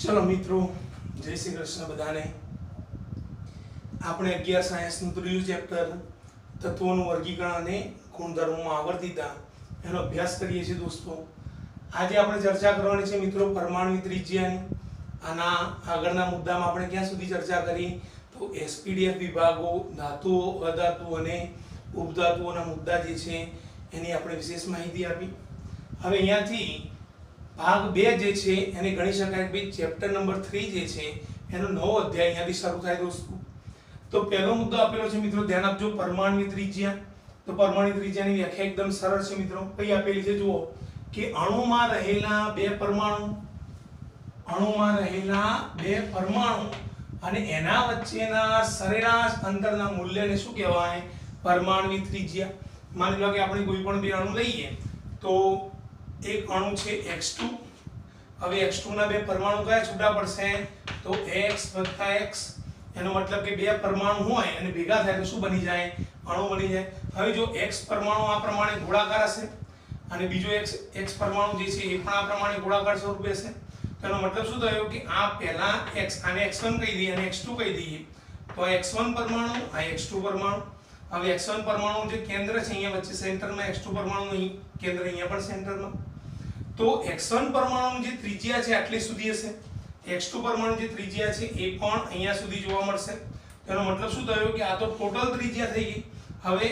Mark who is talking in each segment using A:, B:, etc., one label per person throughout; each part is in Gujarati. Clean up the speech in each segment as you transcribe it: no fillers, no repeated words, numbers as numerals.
A: चलो मित्रों, जय श्री कृष्ण बधाने। આપણે 11 સાયન્સનું ત્રીજું ચેપ્ટર તત્વોનું વર્ગીકરણ અને ગુણધર્મોમાં આવર્તિતા એનો અભ્યાસ કરીએ છીએ દોસ્તો। આજે આપણે ચર્ચા કરવાની છે મિત્રો પરમાણુ ત્રિજ્યાની। આના આગળના મુદ્દામાં આપણે ક્યાં સુધી ચર્ચા કરી તો એસપીડીએફ વિભાગો, ધાતુઓ, અધાતુઓ અને ઉપધાતુઓના મુદ્દા જે છે એની આપણે વિશેષ માહિતી આપી। હવે અહીંયાથી भाग 2 जे छे एने गणी शकाय के चैप्टर नंबर 3 जे छे एनो नवो अध्याय यहाँथी शरू थाय दोस्तों। तो पहलो मुद्दो आपेलो छे मित्रों, ध्यान आपजो, परमाणु त्रिज्या। तो परमाणु त्रिज्यानी व्याख्या एकदम सरल छे मित्रों। कई आपेली छे जुओ कि अणुमां रहेला बे परमाणु, अणुमां रहेला बे परमाणु अने एना वच्चेना सरेराश अंतरना मूल्यने शुं कहेवाय? परमाणु त्रिज्या। मानी लो कि आपणे कोई पण बे अणु लईए तो एक अणु छे x2। હવે x2 ના બે પરમાણુ કયા છૂટા પડશે તો x + x। એનો મતલબ કે બે પરમાણુ હોય અને ભેગા થાય તો શું બની જાય? અણુ બની જાય। હવે જો x પરમાણુ આ પ્રમાણે ગોળાકાર હશે અને બીજો x પરમાણુ જે છે એ પણ આ પ્રમાણે ગોળાકાર સ્વરૂપે હશે તો એનો મતલબ શું થયો કે આ પહેલા x આને x1 કહી દઈએ અને x2 કહી દઈએ તો આ x1 પરમાણુ આ x2 પરમાણુ। હવે x1 परमाणु जो केंद्र है અહીંયા વચ્ચે સેન્ટર માં, x2 परमाणु અહીં કેન્દ્ર અહીંયા પણ સેન્ટર માં। તો x1 परमाणु જે ત્રિજ્યા છે આટલી સુધી હશે, x2 परमाणु જે ત્રિજ્યા છે એ પણ અહીંયા સુધી જોવા મળશે। તેનો મતલબ શું થયો કે આ તો ટોટલ ત્રિજ્યા થઈ ગઈ। હવે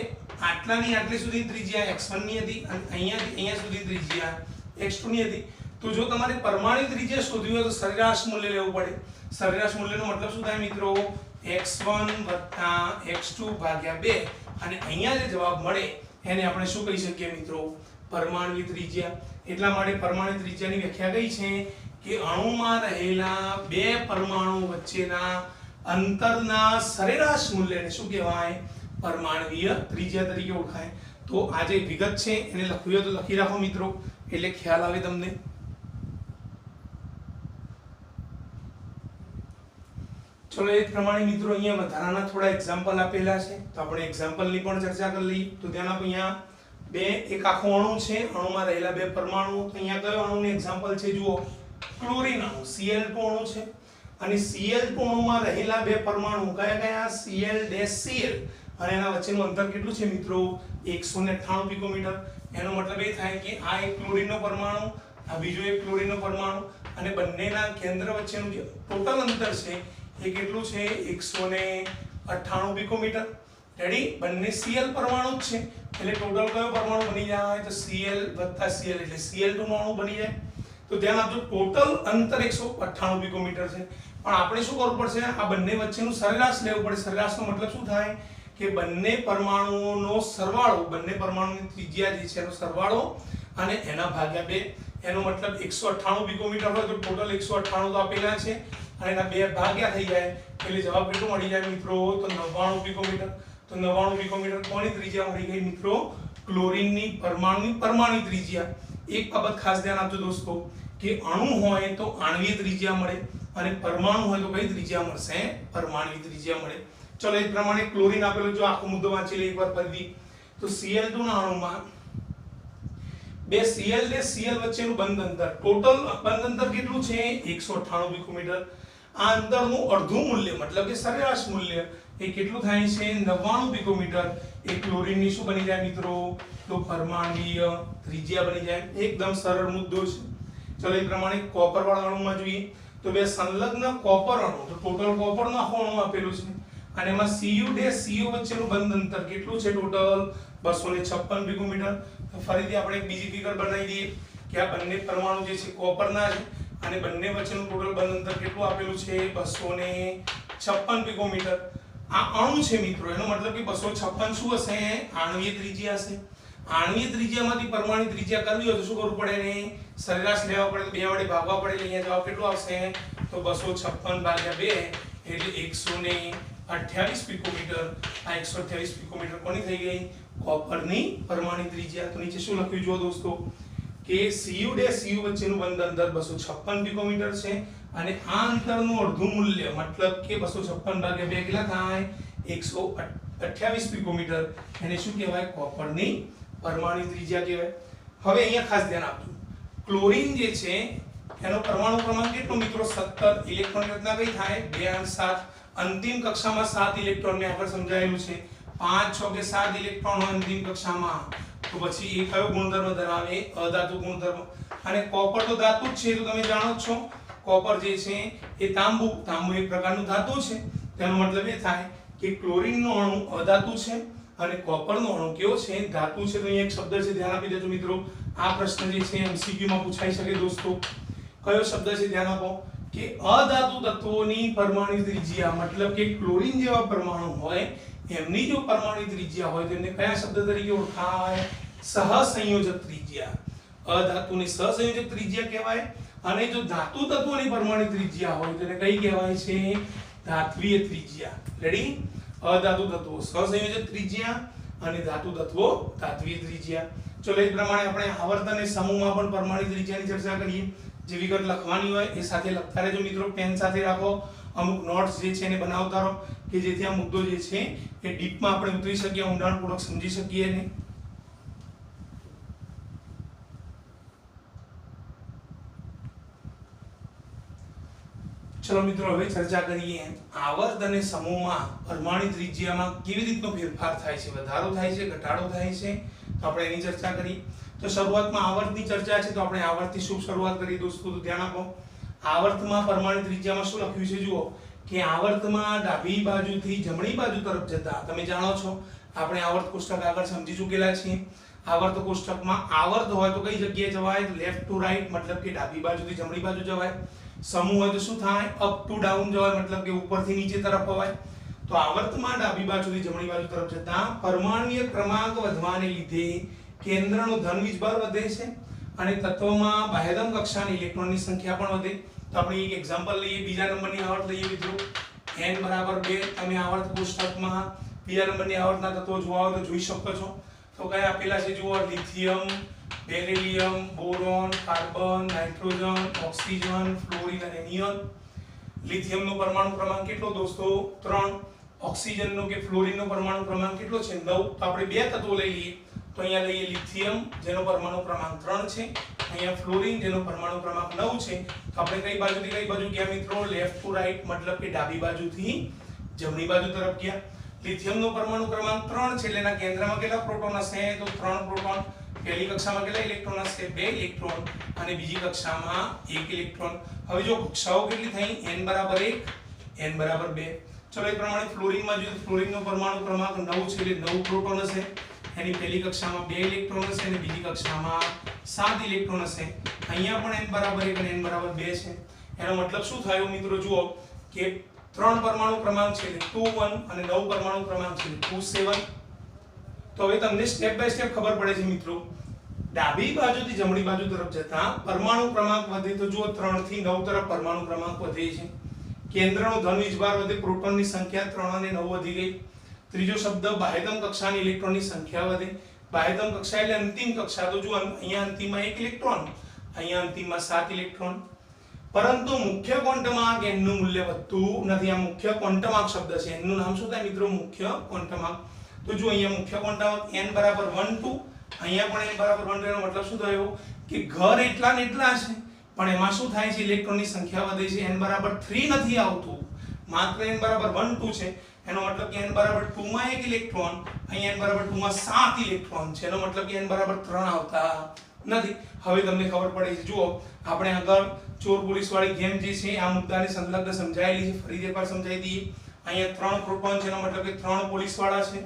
A: આટલાની આટલી સુધી ત્રિજ્યા x1 ની હતી અને અહીંયાથી અહીંયા સુધી ત્રિજ્યા x2 ની હતી। તો જો તમારે પરમાણુ ત્રિજ્યા શોધવી હોય તો સરેરાશ મૂલ્ય લેવું પડે। સરેરાશ મૂલ્યનો મતલબ શું થાય મિત્રો? x1 + x2 ભાગ્યા 2 અને અહીંયા જે જવાબ મળે એને આપણે શું કહી શકીએ મિત્રો? પરમાણુ ત્રિજ્યા। એટલા માટે પરમાણુ ત્રિજ્યાની વ્યાખ્યા કઈ છે કે અણુમાં રહેલા બે પરમાણુ વચ્ચેના અંતરના સરેરાશ મૂલ્યને શું કહેવાય? પરમાણુય ત્રિજ્યા તરીકે ઓળખાય। તો આ જે વિગત છે એને લખવી હોય તો લખી રાખો મિત્રો, એટલે ખ્યાલ આવે તમને। चलो एक प्रमाणे मित्रों अहींया वधाराना थोड़ा एग्जाम्पल आपेला छे तो आपणे एग्जाम्पलनी पण चर्चा कर लईए। तो त्याना अहींया बे एक आखो अणु छे, अणुमां रहेला बे परमाणु। तो अहींया कयो अणुनुं एग्जाम्पल छे जुओ, क्लोरीन अणु Cl2 अणु छे અને Cl2 अणुमां रहेला बे परमाणु कया कया? Cl-Cl અને એના વચ્ચેનું અંતર કેટલું છે મિત્રો? 198 पिकोमीटर। એનો મતલબ એ થાય કે આ એક ક્લોરીનનો પરમાણુ, આ બીજો એક ક્લોરીનનો પરમાણુ અને બંનેના કેન્દ્ર વચ્ચેનું જે ટોટલ અંતર છે ये કેટલું છે? 198 पिकोमीटर। रेडी? બંને Cl પરમાણુ જ છે એટલે ટોટલ કયો પરમાણુ બની જાય? તો Cl + Cl એટલે Cl2 નો અણુ બની જાય। તો ધ્યાન આપજો, ટોટલ અંતર 198 पिकोमीटर છે પણ આપણે શું કરવું પડશે? આ બંને વચ્ચેનું સરેરાશ લેવું પડે। સરેરાશનો મતલબ શું થાય કે બંને પરમાણુઓનો સરવાળો, બંને પરમાણુની ત્રિજ્યા જે છે એનો સરવાળો અને એના ભાગ્યા 2। એનો મતલબ 198 पिकोमीटर હોય તો ટોટલ 198 તો આપેલા છે અને એના બે ભાગ્યા થઈ જાય એટલે જવાબ કેટલો મળી જાય મિત્રો? તો 99 पिकोमीटर। तो 99 पिकोमीटर कोनी त्रिज्या मળી ગઈ મિત્રો? ક્લોરીનની પરમાણુ ત્રિજ્યા। એક બાબત ખાસ ધ્યાન આપજો દોસ્તો કે અણુ હોય તો આણ્વીય ત્રિજ્યા મળે અને પરમાણુ હોય તો કઈ ત્રિજ્યા મળશે? પરમાણુ ત્રિજ્યા મળે। ચલો એ પ્રમાણે ક્લોરીન આપેલો, જો આખો મુદ્દો વાંચી લઈએ એકવાર ફરીથી। તો Cl2 ના અણુમાં બે Cl ને Cl વચ્ચેનું બંધ અંતર, ટોટલ બંધ અંતર કેટલું છે? 198 पिकोमीटर। આ અંતરનું અડધું મૂલ્ય મતલબ કે સરેરાશ મૂલ્ય એ કેટલું થાય છે? 99 पिकोमीटर। એ ક્લોરીનની શું બની જાય મિત્રો? તો પરમાણુય ત્રિજ્યા બની જાય। એકદમ સરળ મુદ્દો છે। ચલો એ પ્રમાણે કોપર વાળા અણુમાં જોઈએ તો બે સંલગ્ન કોપર અણુ, તો ટોટલ કોપરનો આખો અણુ આપેલું છે અને એમાં Cu વચ્ચેનું બંધ અંતર કેટલું છે? Total 256 picometre. તો ફરીથી આપણે એક બીજી ફિગર બનાવી દઈએ કે આ બંને પરમાણુ જે છે કોપરના છે અને બંને વચ્ચેનું ટોટલ બંધ અંતર કેટલું આપેલું છે? 256 पिकोमीटर। આ અણુ છે મિત્રો, એનો મતલબ કે 256 શું હશે? આણ્વીય ત્રિજ્યા હશે। આણ્વીય ત્રિજ્યામાંથી પરમાણુ ત્રિજ્યા કરવી હોય તો શું કરવું પડે ને? સરેરાશ લેવા પડે, તો 2 વડે ભાગવા પડે એટલે અહીંયા જવાબ કેટલો આવશે? તો 256 ભાગ્યા 2 એટલે 128 पिकोमीटर। આ 128 पिकोमीटर કોની થઈ ગઈ? કોપરની પરમાણુ ત્રિજ્યા। તો નીચે શું લખ્યું જુઓ દોસ્તો કે Cu વચ્ચેનું બંધ અંતર 256 पिकोमीटर છે અને આ અંતરનું અડધું મૂલ્ય મતલબ કે 256 ભાગ્યા 2 કેટલા થાય? 128 पिकोमीटर। એને શું કહેવાય? કોપરની પરમાણુ ત્રિજ્યા કહેવાય। હવે અહીંયા ખાસ ધ્યાન આપજો, ક્લોરીન જે છે એનો પરમાણુ ક્રમાંક કેટલો મિત્રો 17 ઇલેક્ટ્રોન રચના કઈ થાય 2 અને 7 અંતિમ કક્ષામાં 7 ઇલેક્ટ્રોન ને આગળ સમજાયેલું છે 5 6 કે 7 ઇલેક્ટ્રોન હોય અંતિમ કક્ષામાં તો પછી એ કયો ગુણધર્મ ધરાવે અધાતુ ગુણધર્મ અને કોપર તો ધાતુ જ છે તો તમે જાણો જ છો કોપર જે છે એ તાંબુ એક પ્રકારનું ધાતુ છે તેનો મતલબ એ થાય કે ક્લોરીનનો અણુ અધાતુ છે અને કોપરનો અણુ કેવો છે ધાતુ છે તો અહીં એક શબ્દ છે ધ્યાન આપી દેજો મિત્રો આ પ્રશ્ન જે છે એમસીક્યુ માં પૂછાઈ શકે દોસ્તો કયો શબ્દ છે ધ્યાન આપો કે અધાતુ તત્વોની પરમાણુ ત્રિજ્યા મતલબ કે ક્લોરીન જેવા પરમાણુ હોય એમની જો પરમાણુ ત્રિજ્યા હોય તો એને કયા શબ્દ તરીકે ઓળખાય સહસંયોજક ત્રિજ્યા અધાતુની સહસંયોજક ત્રિજ્યા કહેવાય અને જો ધાતુ તત્વોની પરમાણુ ત્રિજ્યા હોય તો એને કઈ કહેવાય છે ધાત્વીય ત્રિજ્યા રેડી અધાતુ તત્વો સહસંયોજક ત્રિજ્યા અને ધાતુ તત્વો ધાત્વીય ત્રિજ્યા ચલો એ પ્રમાણે આપણે આવર્ત અને સમૂહમાં પણ પરમાણુ ત્રિજ્યાની ચર્ચા કરીએ જે વિગત લખવાની હોય એ સાથે લખતા રહેજો મિત્રો પેન સાથે રાખો અમુક નોટ્સ જે છે એને બનાવતા રહો કે જેથી આ મુદ્દો જે છે એ ડીપમાં આપણે ઉતરી શકીએ ઊંડાણપૂર્વક સમજી શકીએ ને ચલો મિત્રો હવે ચર્ચા કરીએ આવર્ત અને સમૂહમાં પરમાણુ ત્રિજ્યામાં કેવી રીતનો ફેરફાર થાય છે વધારો થાય છે ઘટાડો થાય છે તો આપણે એની ચર્ચા કરીએ તો શરૂઆતમાં આવર્તની ચર્ચા છે તો આપણે આવર્તથી શુભ શરૂઆત કરીએ દોસ્તો તો ધ્યાન આપો આવર્તમાં પરમાણુ ત્રિજ્યામાં શું લખ્યું છે જુઓ કે આવર્તમાં ડાબી બાજુથી જમણી બાજુ તરફ જતા તમે જાણો છો આપણે આવર્ત કોષ્ટક આગળ સમજી ચૂકેલા છીએ આવર્ત કોષ્ટકમાં આવર્ત હોય તો કઈ જગ્યાએ જવાય લેફ્ટ ટુ રાઈટ મતલબ કે ડાબી બાજુથી જમણી બાજુ જવાય સમૂહ હોય તો શું થાય અપ ટુ ડાઉન જવાય મતલબ કે ઉપરથી નીચે તરફ અવાય તો આવર્તમાં ડાબી બાજુથી જમણી બાજુ તરફ જતા પરમાણુય ક્રમાંક વધવાને લીધે કેન્દ્રનો ધન વીજભાર વધે છે અને તત્વમાં બાહ્યતમ કક્ષાની ઇલેક્ટ્રોનની સંખ્યા પણ વધે તો આપણે એક એક્ઝામ્પલ લઈએ બીજા નંબરની આવર્ત લઈએ મિત્રો n બરાબર 2 તમે આવર્ત કોષ્ટકમાં બીજા નંબરની આવર્તના તત્વો જોવા હોય તો જોઈ શકો છો તો કયા આપેલા છે જુઓ lithium beryllium boron carbon nitrogen oxygen fluorine અને નિયોન લિથિયમનો પરમાણુ ક્રમાંક કેટલો દોસ્તો 3 ઓક્સિજનનો કે ફ્લોરિનનો પરમાણુ ક્રમાંક કેટલો છે 9 તો આપણે બે તત્વો લઈ લઈએ તો અહીંયા લઈએ લિથિયમ જેનો પરમાણુ ક્રમાંક 3 છે અહીંયા ફ્લોરિન જેનો પરમાણુ ક્રમાંક 9 છે તો આપણે કઈ બાજુથી કઈ બાજુ ગયા મિત્રો લેફ્ટ ટુ રાઈટ મતલબ કે ડાબી બાજુથી જમણી બાજુ તરફ ગયા લિથિયમનો પરમાણુ ક્રમાંક 3 છે એટલે એના કેન્દ્રમાં કેટલા પ્રોટોન હશે તો 3 પ્રોટોન પહેલી કક્ષામાં કેટલા ઇલેક્ટ્રોન હશે 2 ઇલેક્ટ્રોન અને બીજી કક્ષામાં 1 ઇલેક્ટ્રોન હવે જો કક્ષાઓ કેટલી થઈ n બરાબર 1 n બરાબર 2 ચલો એ પ્રમાણે ફ્લોરિનમાં જોઈએ ફ્લોરિનનો પરમાણુ ક્રમાંક 9 છે એટલે 9 પ્રોટોન હશે એની પહેલી કક્ષામાં 2 ઇલેક્ટ્રોન હશે અને બીજી કક્ષામાં 7 ઇલેક્ટ્રોન હશે અહીંયા પણ n બરાબર 1 અને n બરાબર 2 છે એનો મતલબ શું થયો મિત્રો જુઓ કે 3 પરમાણુ ક્રમાંક છે એટલે 2 1 અને 9 પરમાણુ ક્રમાંક છે 2 7 તો હવે તમને સ્ટેપ બાય સ્ટેપ ખબર પડે છે મિત્રો ડાબી બાજુથી જમણી બાજુ તરફ જતા પરમાણુ ક્રમાંક વધે તો જુઓ 3 થી 9 તરફ પરમાણુ ક્રમાંક વધે છે કેન્દ્રનો ધન વીજભાર વધે પ્રોટોનની સંખ્યા 3 અને 9 વધી ગઈ ત્રીજો શબ્દ બાહ્યતમ કક્ષાની ઇલેક્ટ્રોનની સંખ્યા વધે બાહ્યતમ કક્ષા એટલે અંતિમ કક્ષા તો જુઓ અહીંયા અંતિમમાં 1 ઇલેક્ટ્રોન અહીંયા અંતિમમાં 7 ઇલેક્ટ્રોન પરંતુ મુખ્ય ક્વોન્ટમ n નું મૂલ્ય વધતું નથી આ મુખ્ય ક્વોન્ટમ શબ્દ છે n નું નામ શું થાય મિત્રો મુખ્ય ક્વોન્ટમ તો જો અહીંયા મુખ્ય ક્વોન્ટમ n બરાબર 1 2 અહીંયા પણ n બરાબર 1 એનો મતલબ શું થયો કે ઘર એટલા ને એટલા છે પણ એમાં શું થાય છે ઇલેક્ટ્રોનની સંખ્યા વધે છે n બરાબર 3 નથી આવતું માત્ર n બરાબર 1 2 છે એનો મતલબ કે n બરાબર 2 માં 1 ઇલેક્ટ્રોન અહીંયા n બરાબર 2 માં 7 ઇલેક્ટ્રોન છે એનો મતલબ કે n બરાબર 3 આવતા નથી હવે તમને ખબર પડે છે જુઓ આપણે આગળ ચોર પોલીસ વાળી ગેમ જે છે આ મુદ્દાને સંલગ્ન સમજાયેલી છે ફરી એકવાર સમજાવી દઈએ અહીંયા 3 પ્રોટોન છે એનો મતલબ કે 3 પોલીસ વાળા છે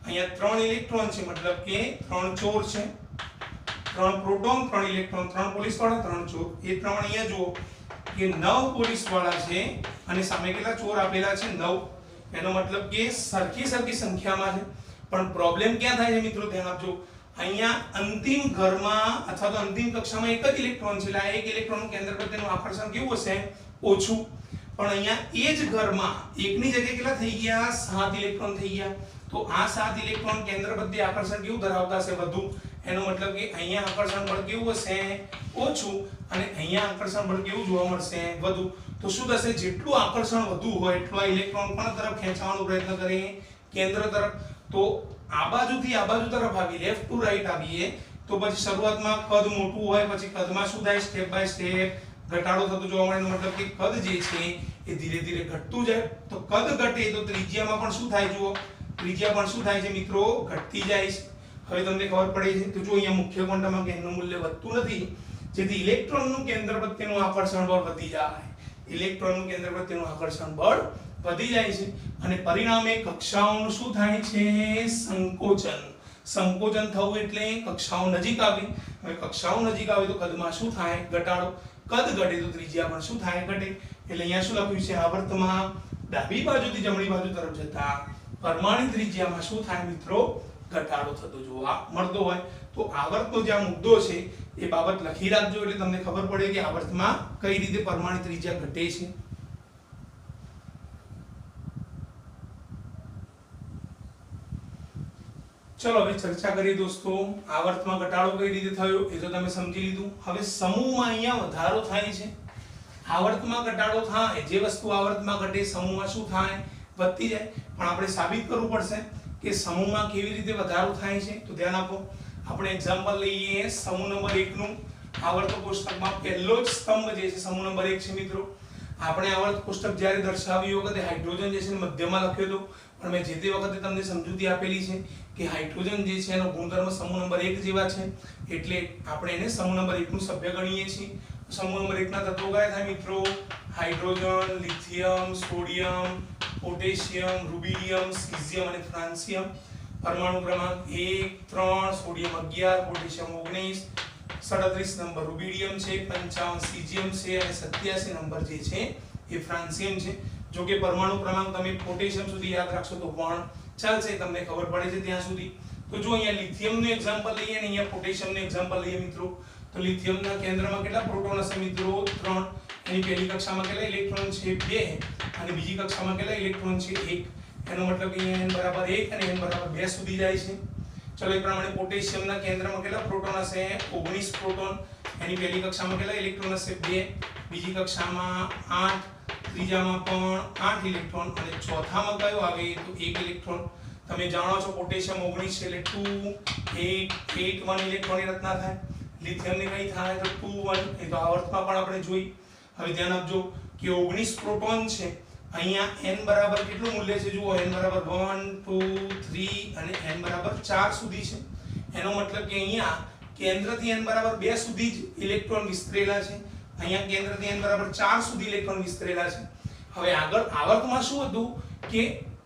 A: અહીંયા 3 ઇલેક્ટ્રોન છે મતલબ કે 3 ચોર છે 3 પ્રોટોન 3 ઇલેક્ટ્રોન 3 પોલીસ વાળા 3 ચોર એ પ્રમાણે અહીંયા જુઓ કે 9 પોલીસ વાળા છે અને સામે કેટલા ચોર આપેલા છે 9 એનો મતલબ કે સરખી સંખ્યામાં છે પણ પ્રોબ્લેમ ક્યાં થાય છે મિત્રો ધ્યાન આપજો અહીંયા અંતિમ ઘરમાં અથવા તો અંતિમ કક્ષામાં એક જ ઇલેક્ટ્રોન છે એટલે આ એક ઇલેક્ટ્રોનનું કેન્દ્ર પર તેનું આકર્ષણ કેવું હશે ઓછું પણ અહીંયા એ જ ઘરમાં એકની જગ્યાએ કેટલા થઈ ગયા 7 ઇલેક્ટ્રોન થઈ ગયા તો આ 7 ઇલેક્ટ્રોન કેન્દ્ર પ્રત્યે આકર્ષણ કેવું ધરાવતા હશે વધુ એનો મતલબ કે અહીંયા આકર્ષણ બળ કેવું હશે ઓછું અને અહીંયા આકર્ષણ બળ કેવું જોવા મળશે વધુ તો શું થશે જેટલું આકર્ષણ વધુ હોય એટલો આ ઇલેક્ટ્રોન પણ તરફ ખેંચવાનો પ્રયત્ન કરે કેન્દ્ર તરફ તો આ બાજુથી આ બાજુ તરફ આવી લેફ્ટ ટુ રાઈટ આવીએ તો પછી શરૂઆતમાં કદ મોટું હોય પછી કદમાં શું થાય સ્ટેપ બાય સ્ટેપ ઘટાડો થતો જોવા મળે એનો મતલબ કે કદ જે છે એ ધીરે ધીરે ઘટતું જાય. તો કદ ઘટે તો ત્રિજ્યામાં પણ શું થાય જુઓ, ત્રિજ્યા પણ શું થાય છે મિત્રો, ઘટતી જાય છે. હવે તમને ખબર પડે છે તો જો અહીંયા મુખ્ય ક્વોન્ટમમાં કે એનું મૂલ્ય વધતું નથી, જેથી ઇલેક્ટ્રોનનું કેન્દ્ર પ્રત્યેનું આકર્ષણ બળ વધી જાય. ઇલેક્ટ્રોનનું કેન્દ્ર પ્રત્યેનું આકર્ષણ બળ વધી જાય છે અને પરિણામે કક્ષાઓનું શું થાય છે, સંકોચન. સંકોચન થવું એટલે કક્ષાઓ નજીક આવી. હવે કક્ષાઓ નજીક આવે તો કદમાં શું થાય, ઘટાડો. કદ ઘટે તો ત્રિજ્યા પણ શું થાય, ઘટે. એટલે અહીંયા શું લખ્યું છે, આવર્તમાં ડાબી બાજુથી જમણી બાજુ તરફ જતા પરમાણુ ત્રિજ્યામાં શું થાય મિત્રો, ઘટાડો થતો જોવા મળતો હોય. તો આવર્તનો જે આ મુદ્દો છે એ બાબત લખી રાખજો એટલે તમને ખબર પડે કે આવર્તમાં કઈ રીતે પરમાણુ ત્રિજ્યા ઘટે છે. ચલો હવે ચર્ચા કરીએ દોસ્તો, આવર્તમાં ઘટાડો કઈ રીતે થયો એ તો તમે સમજી લીધું. હવે સમૂહમાં અહીંયા વધારો થાય છે. આવર્તમાં ઘટાડો થાય, જે વસ્તુ આવર્તમાં ઘટે સમૂહમાં શું થાય, વધતી જાય. પણ આપણે સાબિત કરવું પડશે કે સમૂહમાં કેવી રીતે વધારો થાય છે. તો ધ્યાન આપો, આપણે એક્ઝામ્પલ લઈએ સમૂહ નંબર 1 નું. આવર્ત કોષ્ટકમાં પહેલો જ સ્તંભ જે છે સમૂહ નંબર 1 છે મિત્રો. આપણે આવર્ત કોષ્ટક જ્યારે દર્શાવ્યું વખતે હાઇડ્રોજન જે છે મધ્યમાં લખ્યો હતો, પણ મેં જે તે વખતે તમને સમજૂતી આપેલી છે કે હાઇડ્રોજન જે છે એનો ગુણધર્મ સમૂહ નંબર 1 જેવા છે, એટલે આપણે એને સમૂહ નંબર 1 નું સભ્ય ગણીએ છીએ. સમૂહ નંબર 1 ના તત્વો કયા થાય મિત્રો, hydrogen, lithium, sodium, potassium, rubidium, caesium અને ફ્રાન્સિયમ. પરમાણુ ક્રમાંક 1, 3, સોડિયમ 11, પોટેશિયમ 19, 37 નંબર રૂબિડિયમ છે, 55 સીઝિયમ છે અને 87 નંબર જે છે એ ફ્રાન્સિયમ છે. જો કે પરમાણુ ક્રમાંક તમે પોટેશિયમ સુધી યાદ રાખશો તો પણ ચાલશે, તમને ખબર પડે છે ત્યાં સુધી. તો જો અહીંયા લિથિયમનું એક્ઝામ્પલ લઈએ અને અહીંયા પોટેશિયમનું એક્ઝામ્પલ લઈએ મિત્રો. તો લિથિયમના કેન્દ્રમાં કેટલા પ્રોટોન હશે મિત્રો, 3. એની પહેલી કક્ષામાં કેટલા ઇલેક્ટ્રોન છે, 2. અને બીજી કક્ષામાં કેટલા ઇલેક્ટ્રોન છે, 1. એનો મતલબ કે અહીંયા n બરાબર 1 અને n બરાબર 2 સુધી જાય છે. ચલો એ પ્રમાણે પોટેશિયમના કેન્દ્રમાં કેટલા પ્રોટોન હશે, 19 પ્રોટોન. એની પહેલી કક્ષામાં કેટલા ઇલેક્ટ્રોન હશે, 2. બીજી કક્ષામાં 8, ત્રીજામાં પણ 8 ઇલેક્ટ્રોન અને ચોથામાં કયો આવે તો 1 ઇલેક્ટ્રોન. તમે જાણો છો પોટેશિયમ 19 છે એટલે 2 8 8 1 ઇલેક્ટ્રોનની રચના થાય. લિથિયમની કઈ થાય તો 2 1. એ તો આવર્તમાં પણ આપણે જોઈ. હવે ધ્યાન આપજો કે 19 પ્રોટોન છે. અહીંયા n બરાબર કેટલું મૂલ્ય છે જુઓ, n બરાબર 1 2 3 અને n બરાબર 4 સુધી છે. એનો મતલબ કે અહીંયા કેન્દ્રથી n બરાબર 2 સુધી જ ઇલેક્ટ્રોન વિસ્તરેલા છે. અહીંયા કેન્દ્રથી n બરાબર 4 સુધી ઇલેક્ટ્રોન વિસ્તરેલા છે. હવે આગળ આવર્તમાં શું હતું કે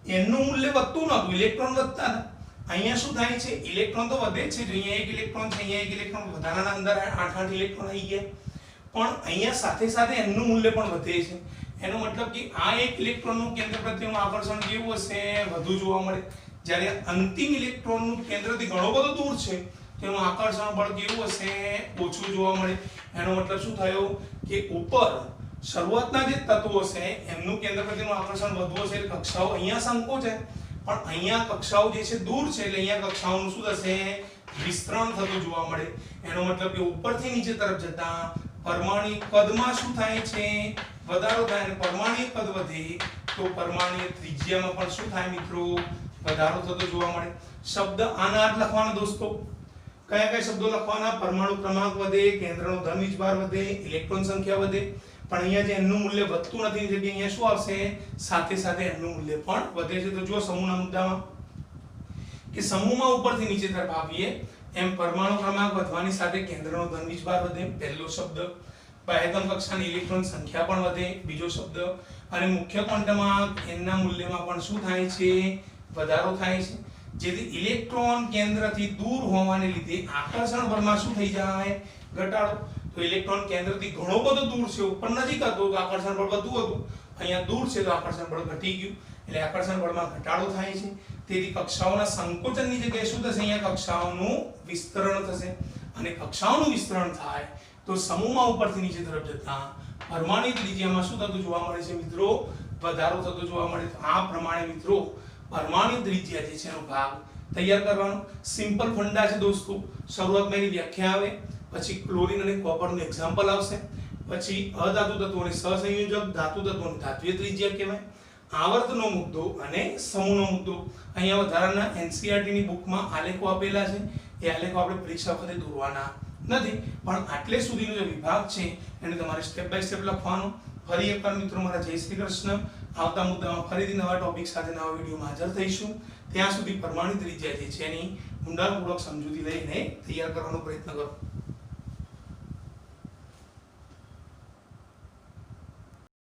A: n નું મૂલ્ય વધતું નહોતું, ઇલેક્ટ્રોન વધતા હતા. અહીંયા શું થાય છે, ઇલેક્ટ્રોન તો વધે જ છે. જો અહીંયા 1 ઇલેક્ટ્રોન છે, અહીંયા 1 ઇલેક્ટ્રોન, વધારાના અંદર 8 ઇલેક્ટ્રોન આવી ગયા. પણ અહીંયા સાથે સાથે n નું મૂલ્ય પણ વધે છે. એનો મતલબ કે આ એક ઇલેક્ટ્રોનનું કેન્દ્ર પ્રત્યેનું આકર્ષણ કેવું હશે, વધુ જોવા મળે. જ્યારે અંતિમ ઇલેક્ટ્રોનનું કેન્દ્રથી ઘણો બધો દૂર છે તેનું આકર્ષણ બળ કેવું હશે, ઓછું જોવા મળે. એનો મતલબ શું થયો કે ઉપર શરૂઆતના જે તત્વો છે એમનું કેન્દ્ર પ્રત્યેનું આકર્ષણ વધુ હશે એટલે કક્ષાઓ અહીંયા સંકોચાય. પણ અહીંયા કક્ષાઓ જે છે દૂર છે એટલે અહીંયા કક્ષાઓનું શું થશે, વિસ્તરણ થતું જોવા મળે. એનો મતલબ કે ઉપરથી નીચે તરફ જતા પરમાણુ કદમાં શું થાય છે, વધારો થાય. અને પરમાણુ કદ વધે તો પરમાણુ ત્રિજ્યામાં પણ શું થાય મિત્રો, વધારો થતો જોવા મળે. શબ્દ આના અર્થ લખવાના દોસ્તો. કયા કયા શબ્દો લખવાના, પરમાણુ ક્રમાંક વધે, કેન્દ્રનો ધન વીજભાર વધે, ઇલેક્ટ્રોન સંખ્યા વધે. પણ અહીંયા જે n નું મૂલ્ય વધતું નથી એટલે અહીંયા શું આવશે, સાથે સાથે n નું મૂલ્ય પણ વધે છે. તો જો સમૂહના મુદ્દામાં કે સમૂહમાં ઉપરથી નીચે તરફ આવીએ એમ પરમાણુ ક્રમાંક વધવાની સાથે કેન્દ્રનો ધન વીજભાર વધે, પહેલો શબ્દ. બાહ્યતમ કક્ષાની ઇલેક્ટ્રોન સંખ્યા પણ વધે, બીજો શબ્દ. અને મુખ્ય ક્વોન્ટમમાં n ના મૂલ્યમાં પણ શું થાય છે, વધારો થાય છે. જેથી ઇલેક્ટ્રોન કેન્દ્રથી દૂર હોવાને લીધે આકર્ષણ બળમાં શું થઈ જાય, ઘટાડો. તો ઇલેક્ટ્રોન કેન્દ્રથી ઘણો બધો દૂર છે, ઉપર નજીક હતો તો આકર્ષણ બળ વધુ હતું, અહીંયા દૂર છે તો આકર્ષણ બળ ઘટી ગયું એટલે આકર્ષણ બળમાં ઘટાડો થાય છે. તેથી કક્ષાઓના સંકોચનની જગ્યાએ શું થશે, અહીંયા કક્ષાઓનું વિસ્તરણ થશે. અને કક્ષાઓનું વિસ્તરણ થાય તો સમૂહમાં ઉપરથી નીચે તરફ જતા પરમાણુ ત્રિજ્યામાં શું થતું જોવા મળે છે મિત્રો, વધારો થતો જોવા મળે. તો આ પ્રમાણે મિત્રો પરમાણુ ત્રિજ્યા જે છે એનો ભાગ તૈયાર કરવાનો. સિમ્પલ ફંડા છે દોસ્તો. શરૂઆતમાં એની વ્યાખ્યા આવે, પછી ક્લોરીન અને કોપરનું એક્ઝામ્પલ આવશે, પછી અધાતુ તત્વોને સહસંયોજક, ધાતુ તત્વોને ધાત્વિય ત્રિજ્યા કહેવાય, આવર્તનો મુદ્દો અને સમૂહનો મુદ્દો. અહીંયા વધારાના NCERT ની બુકમાં આલેખો આપેલા છે, એ આલેખો આપણે પરીક્ષા વખતે દોરવાના નથી, પણ આટલે સુધીનો જે વિભાગ છે એને તમારે સ્ટેપ બાય સ્ટેપ લખવાનો. ફરી એકવાર મિત્રો મારા જય શ્રી કૃષ્ણ. આવતા મુદ્દામાં ફરીથી નવા ટોપિક સાથે નવા વિડીયોમાં હાજર થઈશું. ત્યાં સુધી પ્રમાણિત ત્રિજ્યા જે છે એની ઊંડાણપૂર્વક સમજૂતી લઈને તૈયાર કરવાનો પ્રયત્ન કરો.